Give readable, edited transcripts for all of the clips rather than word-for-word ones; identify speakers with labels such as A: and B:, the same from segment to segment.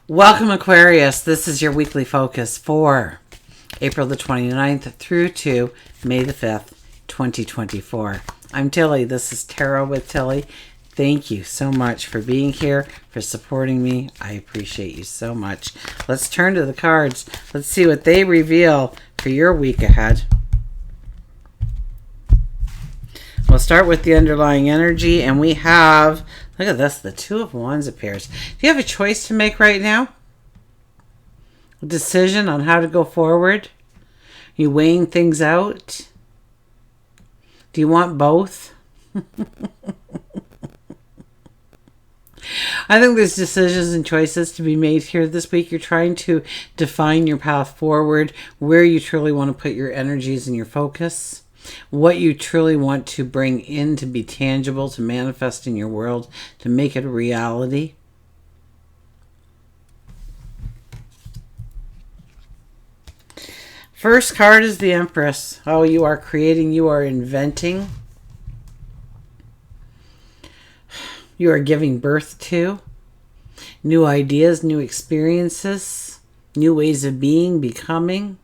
A: Welcome, Aquarius. This is your weekly focus for April the 29th through to May the 5th, 2024. I'm Tilly. This is Tarot with Tilly. Thank you so much for being here, for supporting me. I appreciate you so much. Let's turn to the cards. Let's see what they reveal for your week ahead. We'll start with the underlying energy, and we have, look at this, the Two of Wands appears. Do you have a choice to make right now? A decision on how to go forward? Are you weighing things out? Do you want both? I think there's decisions and choices to be made here this week. You're trying to define your path forward, where you truly want to put your energies and your focus, what you truly want to bring in to be tangible, to manifest in your world, to make it a reality. First card is the Empress. Oh, you are creating, you are inventing. You are giving birth to new ideas, new experiences, new ways of being, becoming.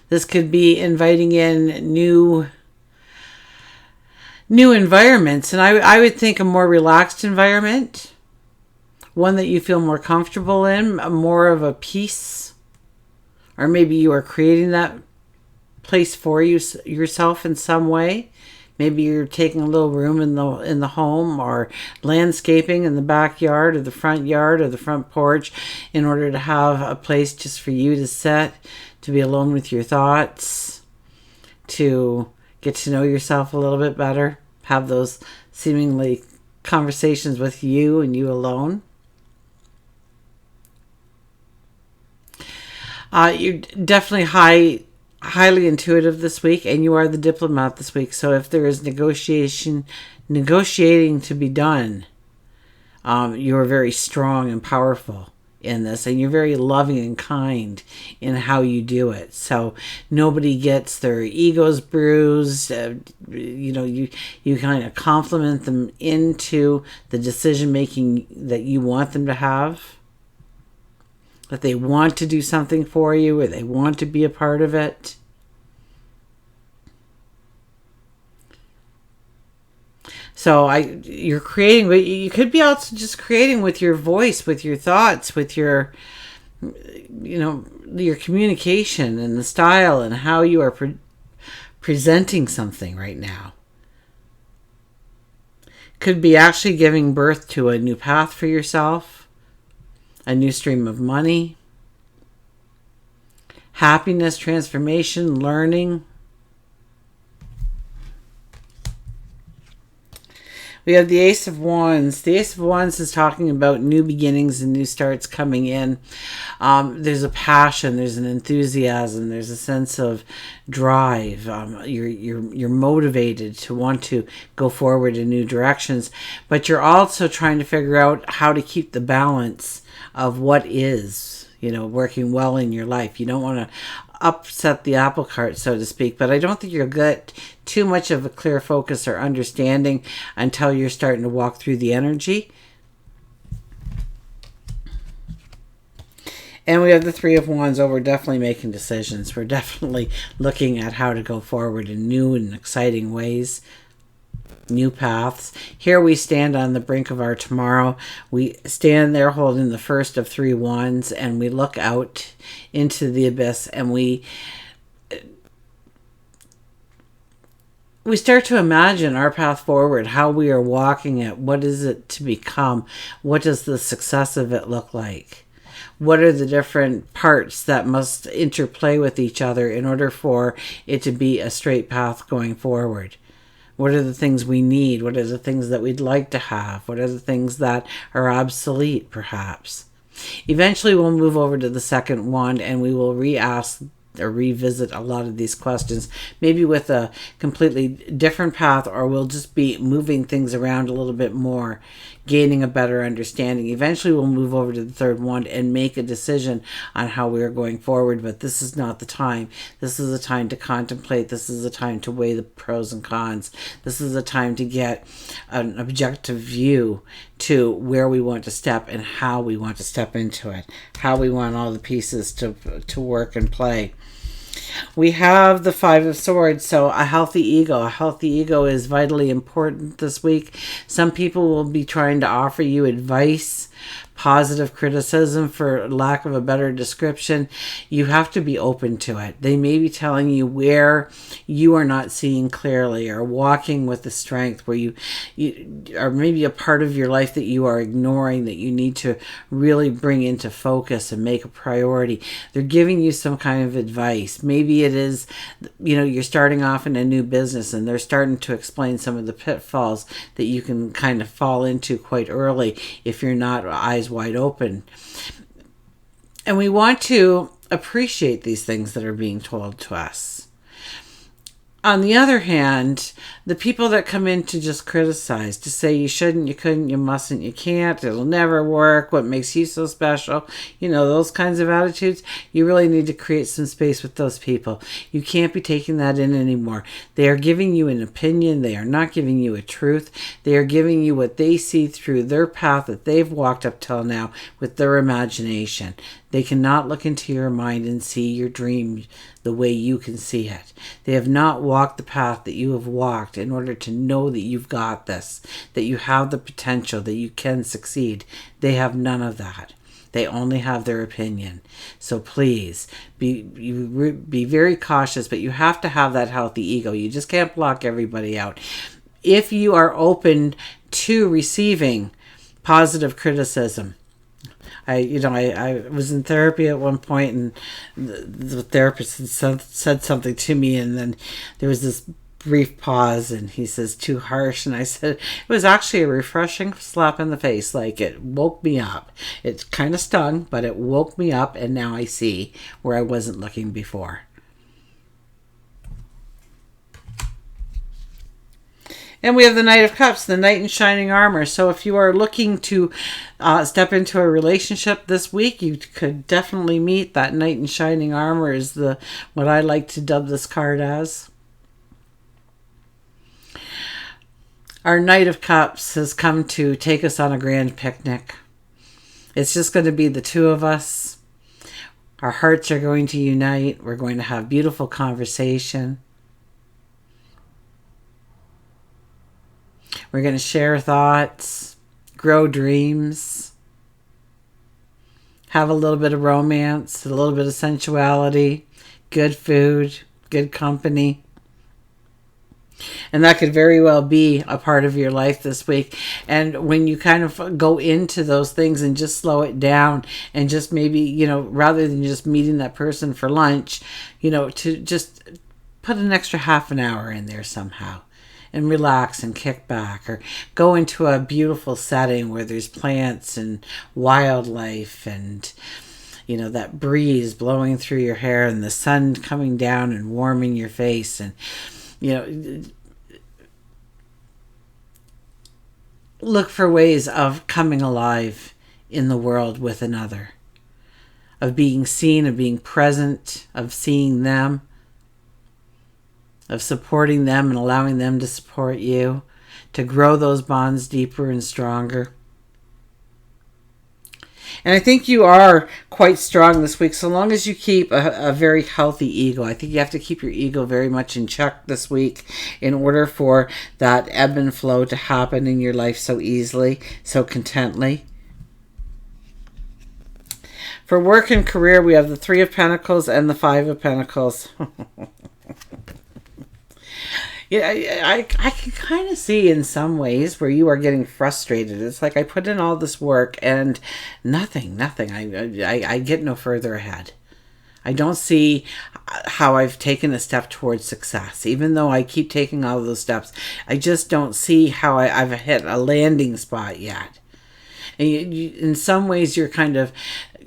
A: This could be inviting in new environments. And I would think a more relaxed environment, one that you feel more comfortable in, more of a peace. Or maybe you are creating that place for yourself in some way. Maybe you're taking a little room in the home, or landscaping in the backyard or the front yard or the front porch in order to have a place just for you to sit, to be alone with your thoughts, to get to know yourself a little bit better, have those seemingly conversations with you and you alone. You're definitely highly intuitive this week, and you are the diplomat this week. So if there is negotiating to be done, you are very strong and powerful in this, and you're very loving and kind in how you do it. So nobody gets their egos bruised. You kind of compliment them into the decision making that you want them to have. That they want to do something for you, or they want to be a part of it. So you're creating, but you could be also just creating with your voice, with your thoughts, with your, your communication and the style and how you are presenting something right now. Could be actually giving birth to a new path for yourself. A new stream of money, happiness, transformation, learning. We have the Ace of Wands. The Ace of Wands is talking about new beginnings and new starts coming in. There's a passion, there's an enthusiasm, there's a sense of drive. You're motivated to want to go forward in new directions, but you're also trying to figure out how to keep the balance of what is, working well in your life. You don't want to upset the apple cart, so to speak, but I don't think you'll get too much of a clear focus or understanding until you're starting to walk through the energy. And we have the Three of Wands. We're definitely making decisions. We're definitely looking at how to go forward in new and exciting ways. New paths. Here we stand on the brink of our tomorrow. We stand there holding the first of three wands, and we look out into the abyss, and we start to imagine our path forward, how we are walking it. What is it to become? What does the success of it look like? What are the different parts that must interplay with each other in order for it to be a straight path going forward? What are the things we need? What are the things that we'd like to have? What are the things that are obsolete, perhaps? Eventually, we'll move over to the second wand, and we will re-ask or revisit a lot of these questions, maybe with a completely different path, or we'll just be moving things around a little bit more, gaining a better understanding. Eventually we'll move over to the third wand and make a decision on how we are going forward, but this is not the time. This is a time to contemplate. This is a time to weigh the pros and cons. This is a time to get an objective view to where we want to step and how we want to step into it, how we want all the pieces to work and play. We have the Five of Swords, so a healthy ego. A healthy ego is vitally important this week. Some people will be trying to offer you advice, positive criticism, for lack of a better description. You have to be open to it. They may be telling you where you are not seeing clearly, or walking with the strength where you or maybe a part of your life that you are ignoring, that you need to really bring into focus and make a priority. They're giving you some kind of advice. Maybe it is, you're starting off in a new business and they're starting to explain some of the pitfalls that you can kind of fall into quite early if you're not eyes wide open. And we want to appreciate these things that are being told to us. On the other hand, the people that come in to just criticize, to say you shouldn't, you couldn't, you mustn't, you can't, it'll never work, what makes you so special, those kinds of attitudes, you really need to create some space with those people. You can't be taking that in anymore. They are giving you an opinion. They are not giving you a truth. They are giving you what they see through their path that they've walked up till now with their imagination. They cannot look into your mind and see your dream the way you can see it. They have not walked the path that you have walked in order to know that you've got this, that you have the potential, that you can succeed. They have none of that. They only have their opinion. So please, be very cautious, but you have to have that healthy ego. You just can't block everybody out. If you are open to receiving positive criticism, I was in therapy at one point, and the therapist had said something to me, and then there was this brief pause, and he says, too harsh, and I said, it was actually a refreshing slap in the face. Like, it woke me up. It kind of stung, but it woke me up, and now I see where I wasn't looking before. And we have the Knight of Cups, the Knight in shining armor. So if you are looking to step into a relationship this week, you could definitely meet that Knight in shining armor, is what I like to dub this card as. Our Knight of Cups has come to take us on a grand picnic. It's just going to be the two of us. Our hearts are going to unite. We're going to have beautiful conversation. We're going to share thoughts, grow dreams, have a little bit of romance, a little bit of sensuality, good food, good company. And that could very well be a part of your life this week. And when you kind of go into those things and just slow it down and just maybe, rather than just meeting that person for lunch, to just put an extra half an hour in there somehow. And relax and kick back, or go into a beautiful setting where there's plants and wildlife and, that breeze blowing through your hair and the sun coming down and warming your face. And, look for ways of coming alive in the world with another, of being seen, of being present, of seeing them, of supporting them and allowing them to support you, to grow those bonds deeper and stronger. And I think you are quite strong this week, so long as you keep a very healthy ego. I think you have to keep your ego very much in check this week in order for that ebb and flow to happen in your life so easily, so contently. For work and career, we have the Three of Pentacles and the Five of Pentacles. Yeah, I can kind of see in some ways where you are getting frustrated. It's like I put in all this work and nothing. I get no further ahead. I don't see how I've taken a step towards success. Even though I keep taking all those steps, I just don't see how I've hit a landing spot yet. And in some ways, you're kind of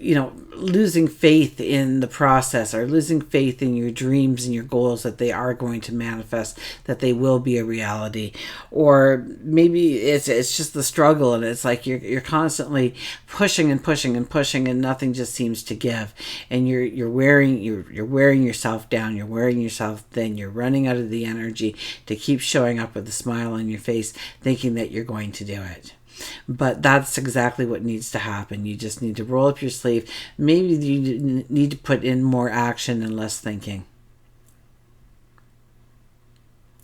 A: losing faith in the process, or losing faith in your dreams and your goals, that they are going to manifest, that they will be a reality. Or maybe it's just the struggle, and it's like you're constantly pushing and pushing and pushing, and nothing just seems to give, and you're wearing yourself down, you're wearing yourself thin, you're running out of the energy to keep showing up with a smile on your face, thinking that you're going to do it. But that's exactly what needs to happen. You just need to roll up your sleeve. Maybe you need to put in more action and less thinking.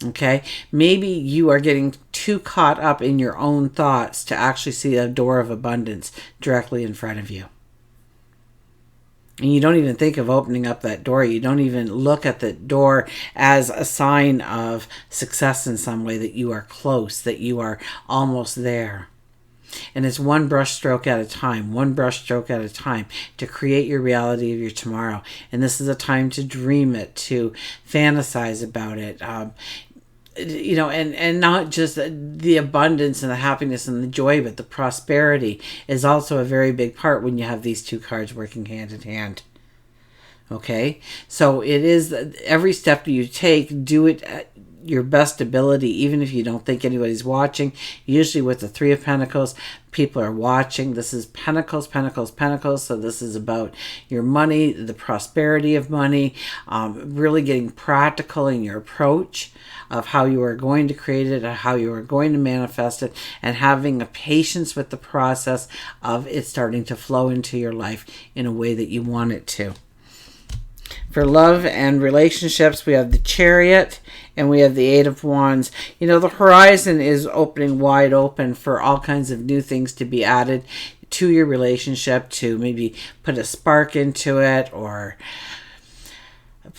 A: Okay? Maybe you are getting too caught up in your own thoughts to actually see a door of abundance directly in front of you. And you don't even think of opening up that door. You don't even look at the door as a sign of success in some way, that you are close, that you are almost there. And it's one brush stroke at a time, to create your reality of your tomorrow. And this is a time to dream it, to fantasize about it. And not just the abundance and the happiness and the joy, but the prosperity is also a very big part when you have these two cards working hand in hand. Okay? So it is every step you take, do it at your best ability, even if you don't think anybody's watching. Usually with the Three of Pentacles, people are watching. This is Pentacles. So this is about your money, the prosperity of money, really getting practical in your approach of how you are going to create it, how you are going to manifest it, and having a patience with the process of it starting to flow into your life in a way that you want it to. For love and relationships, we have the Chariot and we have the Eight of Wands. The horizon is opening wide open for all kinds of new things to be added to your relationship, to maybe put a spark into it, or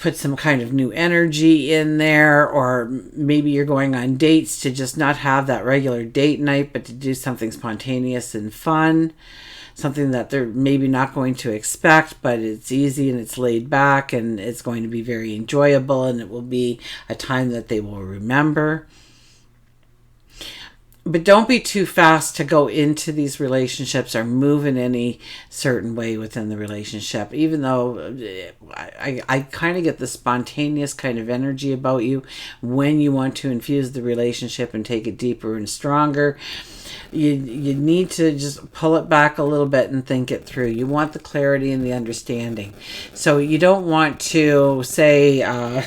A: put some kind of new energy in there, or maybe you're going on dates to just not have that regular date night, but to do something spontaneous and fun. Something that they're maybe not going to expect, but it's easy and it's laid back and it's going to be very enjoyable, and it will be a time that they will remember. But don't be too fast to go into these relationships or move in any certain way within the relationship, even though I kind of get the spontaneous kind of energy about you when you want to infuse the relationship and take it deeper and stronger. You need to just pull it back a little bit and think it through. You want the clarity and the understanding. So you don't want to say, I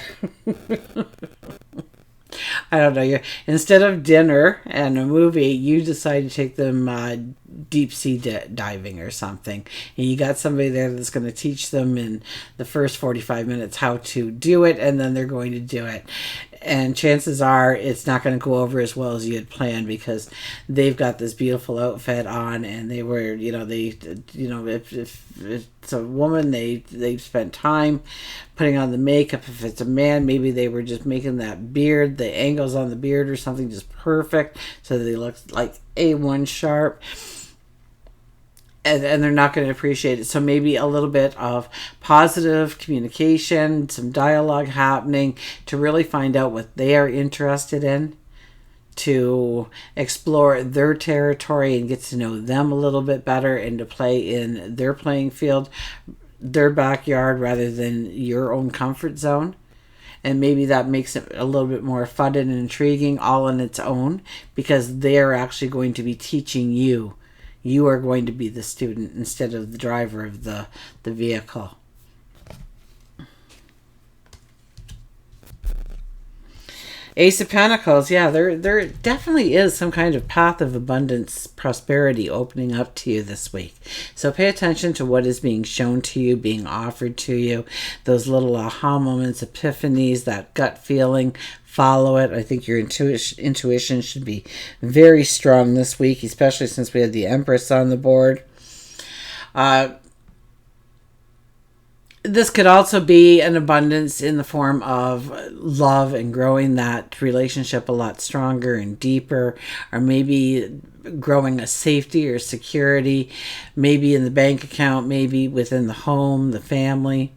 A: don't know, instead of dinner and a movie, you decide to take them deep sea diving or something. And you got somebody there that's going to teach them in the first 45 minutes how to do it, and then they're going to do it. And chances are it's not going to go over as well as you had planned, because they've got this beautiful outfit on, and they were, if it's a woman, they've spent time putting on the makeup. If it's a man, maybe they were just making that beard, the angles on the beard or something just perfect, so they look like A1 sharp. And they're not going to appreciate it. So maybe a little bit of positive communication, some dialogue happening to really find out what they are interested in, to explore their territory and get to know them a little bit better, and to play in their playing field, their backyard, rather than your own comfort zone. And maybe that makes it a little bit more fun and intriguing all on its own, because they are actually going to be teaching you. You are going to be the student instead of the driver of the vehicle. Ace of Pentacles, yeah, there definitely is some kind of path of abundance, prosperity opening up to you this week. So pay attention to what is being shown to you, being offered to you, those little aha moments, epiphanies, that gut feeling. Follow it. I think your intuition should be very strong this week, especially since we have the Empress on the board. This could also be an abundance in the form of love and growing that relationship a lot stronger and deeper, or maybe growing a safety or security, maybe in the bank account, maybe within the home, the family,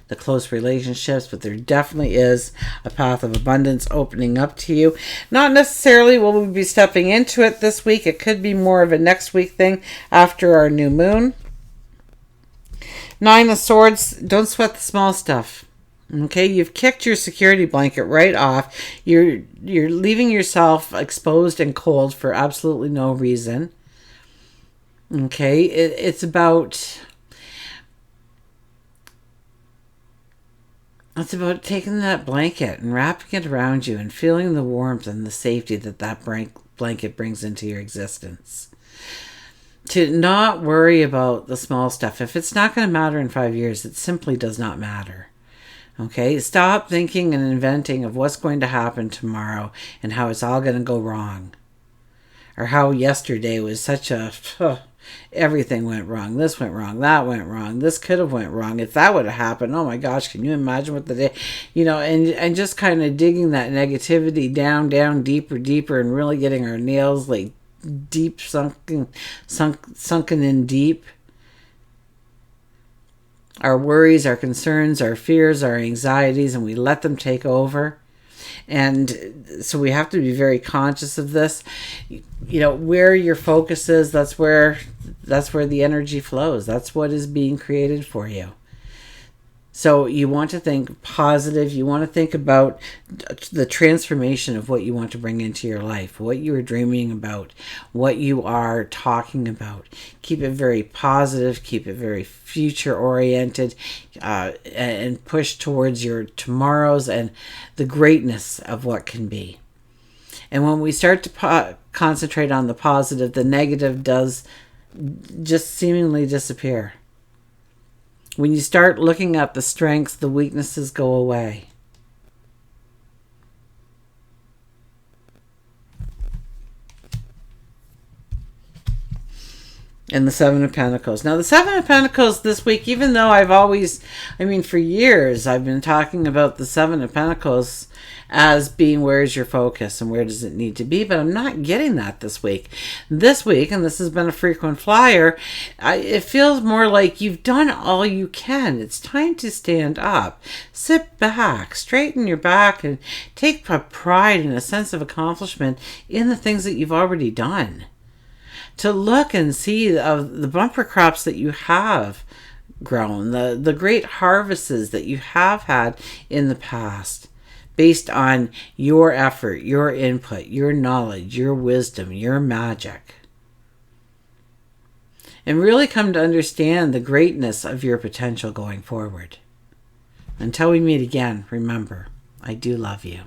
A: the close relationships. But there definitely is a path of abundance opening up to you. Not necessarily will we be stepping into it this week. It could be more of a next week thing after our new moon. Nine of Swords, don't sweat the small stuff. Okay, you've kicked your security blanket right off. You're leaving yourself exposed and cold for absolutely no reason. Okay, it's about taking that blanket and wrapping it around you and feeling the warmth and the safety that blanket brings into your existence. To not worry about the small stuff. If it's not going to matter in 5 years, it simply does not matter. Okay, stop thinking and inventing of what's going to happen tomorrow and how it's all going to go wrong. Or how yesterday was such a... everything went wrong. This went wrong. That went wrong. This could have went wrong. If that would have happened, oh my gosh, can you imagine what the day... and just kind of digging that negativity down, deeper, and really getting our nails like deep sunken in deep. Our worries, our concerns, our fears, our anxieties, and we let them take over. And so we have to be very conscious of this. Where your focus is, that's where the energy flows. That's what is being created for you. So you want to think positive. You want to think about the transformation of what you want to bring into your life, what you are dreaming about, what you are talking about. Keep it very positive. Keep it very future oriented, and push towards your tomorrows and the greatness of what can be. And when we start to concentrate on the positive, the negative does just seemingly disappear. When you start looking at the strengths, the weaknesses go away. And the Seven of Pentacles. Now, the Seven of Pentacles this week, even though for years, I've been talking about the Seven of Pentacles as being where's your focus and where does it need to be, but I'm not getting that this week. This week, and this has been a frequent flyer, it feels more like you've done all you can. It's time to stand up. Sit back, straighten your back, and take pride and a sense of accomplishment in the things that you've already done. To look and see the bumper crops that you have grown, the great harvests that you have had in the past, based on your effort, your input, your knowledge, your wisdom, your magic. And really come to understand the greatness of your potential going forward. Until we meet again, remember, I do love you.